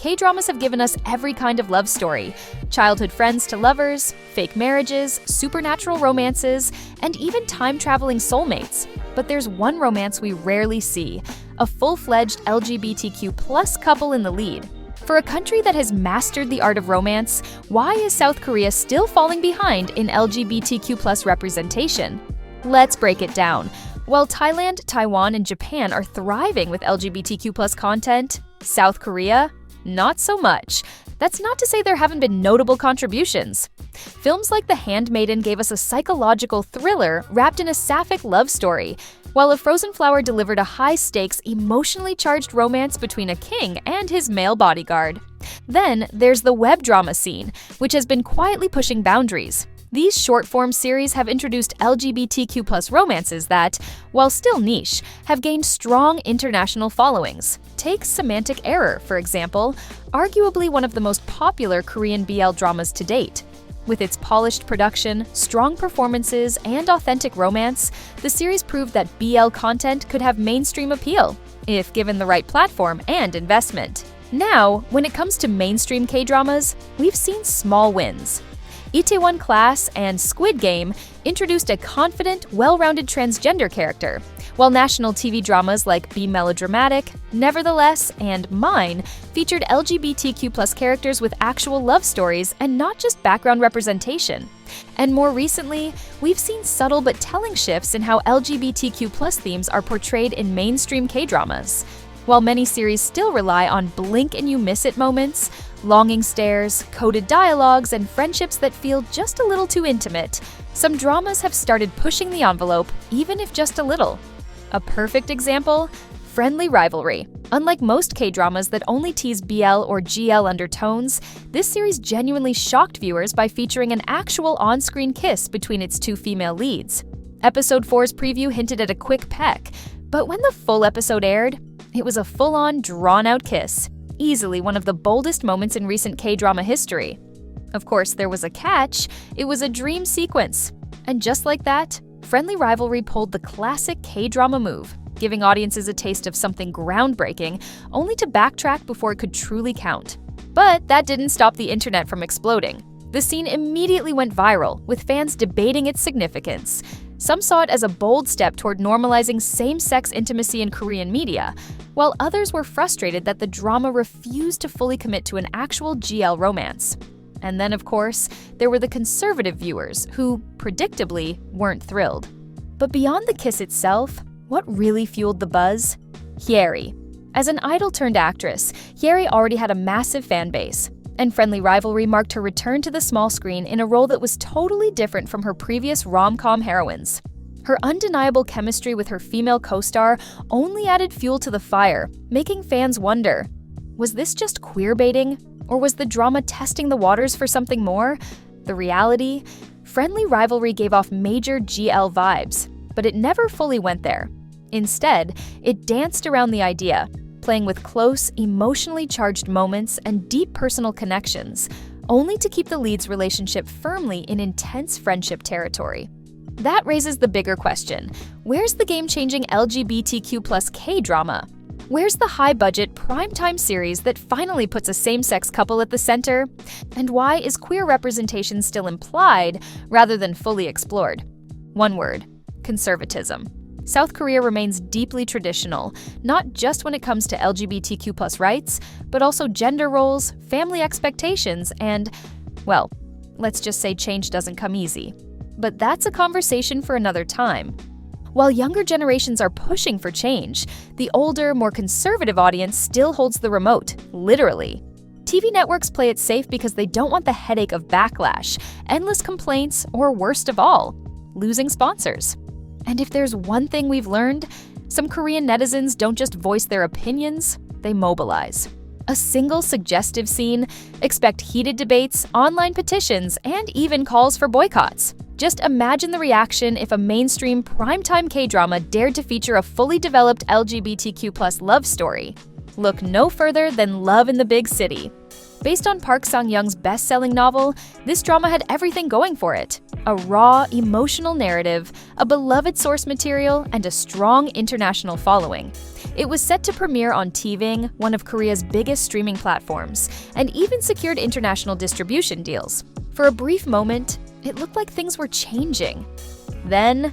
K-dramas have given us every kind of love story. Childhood friends to lovers, fake marriages, supernatural romances, and even time-traveling soulmates. But there's one romance we rarely see, a full-fledged LGBTQ+ couple in the lead. For a country that has mastered the art of romance, why is South Korea still falling behind in LGBTQ+ representation? Let's break it down. While Thailand, Taiwan, and Japan are thriving with LGBTQ+ content, South Korea? Not so much. That's not to say there haven't been notable contributions. Films like The Handmaiden gave us a psychological thriller wrapped in a sapphic love story, while A Frozen Flower delivered a high-stakes, emotionally charged romance between a king and his male bodyguard. Then there's the web drama scene, which has been quietly pushing boundaries. These short-form series have introduced LGBTQ+ romances that, while still niche, have gained strong international followings. Take Semantic Error, for example, arguably one of the most popular Korean BL dramas to date. With its polished production, strong performances, and authentic romance, the series proved that BL content could have mainstream appeal, if given the right platform and investment. Now, when it comes to mainstream K-dramas, we've seen small wins. Itaewon Class and Squid Game introduced a confident, well-rounded transgender character, while national TV dramas like Be Melodramatic, Nevertheless, and Mine featured LGBTQ+ characters with actual love stories and not just background representation. And more recently, we've seen subtle but telling shifts in how LGBTQ+ themes are portrayed in mainstream K-dramas. While many series still rely on blink-and-you-miss-it moments, longing stares, coded dialogues, and friendships that feel just a little too intimate, some dramas have started pushing the envelope, even if just a little. A perfect example? Friendly Rivalry. Unlike most K-dramas that only tease BL or GL undertones, this series genuinely shocked viewers by featuring an actual on-screen kiss between its two female leads. Episode 4's preview hinted at a quick peck, but when the full episode aired, it was a full-on, drawn-out kiss. Easily one of the boldest moments in recent K-drama history. Of course, there was a catch. It was a dream sequence. And just like that, Friendly Rivalry pulled the classic K-drama move, giving audiences a taste of something groundbreaking, only to backtrack before it could truly count. But that didn't stop the internet from exploding. The scene immediately went viral, with fans debating its significance. Some saw it as a bold step toward normalizing same-sex intimacy in Korean media, while others were frustrated that the drama refused to fully commit to an actual GL romance. And then, of course, there were the conservative viewers who, predictably, weren't thrilled. But beyond the kiss itself, what really fueled the buzz? Hyeri. As an idol-turned-actress, Hyeri already had a massive fan base, and Friendly Rivalry marked her return to the small screen in a role that was totally different from her previous rom-com heroines. Her undeniable chemistry with her female co-star only added fuel to the fire, making fans wonder, was this just queerbaiting? Or was the drama testing the waters for something more? The reality? Friendly Rivalry gave off major GL vibes, but it never fully went there. Instead, it danced around the idea, playing with close, emotionally charged moments and deep personal connections, only to keep the lead's relationship firmly in intense friendship territory. That raises the bigger question: where's the game-changing LGBTQ+ K-drama? Where's the high-budget, primetime series that finally puts a same-sex couple at the center? And why is queer representation still implied rather than fully explored? One word: conservatism. South Korea remains deeply traditional, not just when it comes to LGBTQ+ rights, but also gender roles, family expectations, and, well, let's just say change doesn't come easy. But that's a conversation for another time. While younger generations are pushing for change, the older, more conservative audience still holds the remote, literally. TV networks play it safe because they don't want the headache of backlash, endless complaints, or worst of all, losing sponsors. And if there's one thing we've learned, some Korean netizens don't just voice their opinions, they mobilize. A single suggestive scene, expect heated debates, online petitions, and even calls for boycotts. Just imagine the reaction if a mainstream primetime K-drama dared to feature a fully developed LGBTQ+ love story. Look no further than Love in the Big City. Based on Park Sang-young's best-selling novel, this drama had everything going for it. A raw, emotional narrative, a beloved source material, and a strong international following. It was set to premiere on TVing, one of Korea's biggest streaming platforms, and even secured international distribution deals. For a brief moment, it looked like things were changing. Then,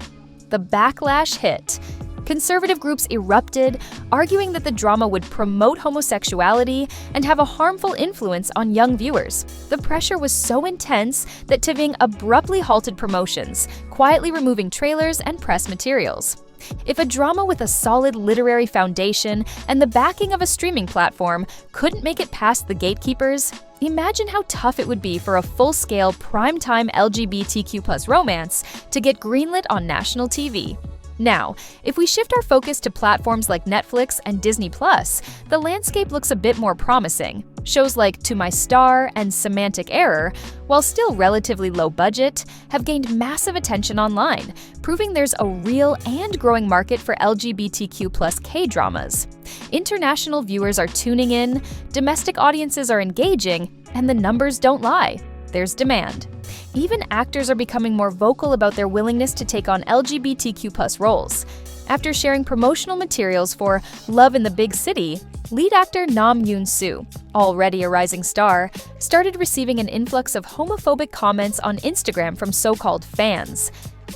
the backlash hit. Conservative groups erupted, arguing that the drama would promote homosexuality and have a harmful influence on young viewers. The pressure was so intense that TVing abruptly halted promotions, quietly removing trailers and press materials. If a drama with a solid literary foundation and the backing of a streaming platform couldn't make it past the gatekeepers, imagine how tough it would be for a full-scale, primetime LGBTQ+ romance to get greenlit on national TV. Now, if we shift our focus to platforms like Netflix and Disney+, the landscape looks a bit more promising. Shows like To My Star and Semantic Error, while still relatively low budget, have gained massive attention online, proving there's a real and growing market for LGBTQ+ K-dramas. International viewers are tuning in, domestic audiences are engaging, and the numbers don't lie. There's demand. Even actors are becoming more vocal about their willingness to take on LGBTQ+ roles. After sharing promotional materials for Love in the Big City, lead actor Nam Yoon-soo, already a rising star, started receiving an influx of homophobic comments on Instagram from so-called fans.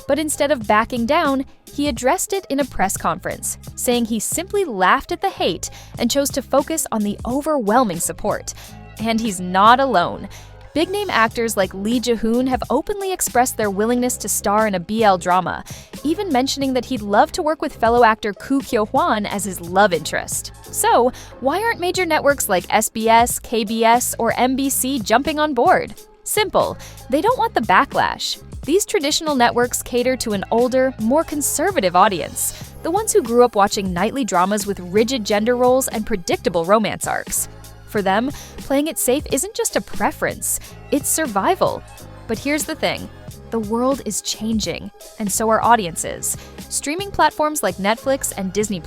But instead of backing down, he addressed it in a press conference, saying he simply laughed at the hate and chose to focus on the overwhelming support. And he's not alone. Big-name actors like Lee Ji-hoon have openly expressed their willingness to star in a BL drama, even mentioning that he'd love to work with fellow actor Koo Kyo-hwan as his love interest. So, why aren't major networks like SBS, KBS, or MBC jumping on board? Simple, they don't want the backlash. These traditional networks cater to an older, more conservative audience, the ones who grew up watching nightly dramas with rigid gender roles and predictable romance arcs. For them, playing it safe isn't just a preference, it's survival. But here's the thing, the world is changing, and so are audiences. Streaming platforms like Netflix and Disney+,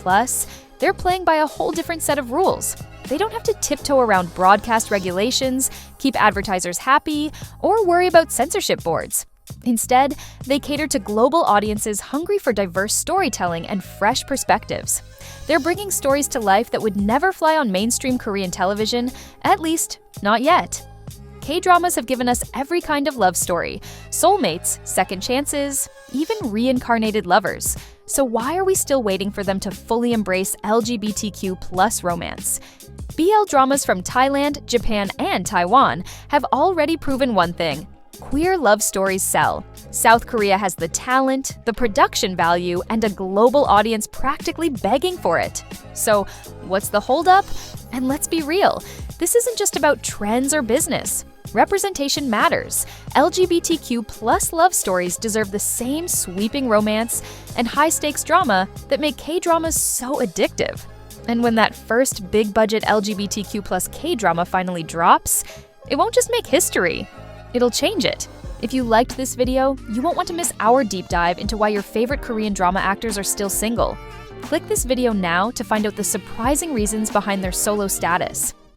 they're playing by a whole different set of rules. They don't have to tiptoe around broadcast regulations, keep advertisers happy, or worry about censorship boards. Instead, they cater to global audiences hungry for diverse storytelling and fresh perspectives. They're bringing stories to life that would never fly on mainstream Korean television, at least, not yet. K-dramas have given us every kind of love story, soulmates, second chances, even reincarnated lovers. So why are we still waiting for them to fully embrace LGBTQ+ romance? BL dramas from Thailand, Japan, and Taiwan have already proven one thing: queer love stories sell. South Korea has the talent, the production value, and a global audience practically begging for it. So, what's the holdup? And let's be real, this isn't just about trends or business. Representation matters. LGBTQ+ love stories deserve the same sweeping romance and high-stakes drama that make K-dramas so addictive. And when that first big-budget LGBTQ+ K-drama finally drops, it won't just make history. It'll change it. If you liked this video, you won't want to miss our deep dive into why your favorite Korean drama actors are still single. Click this video now to find out the surprising reasons behind their solo status.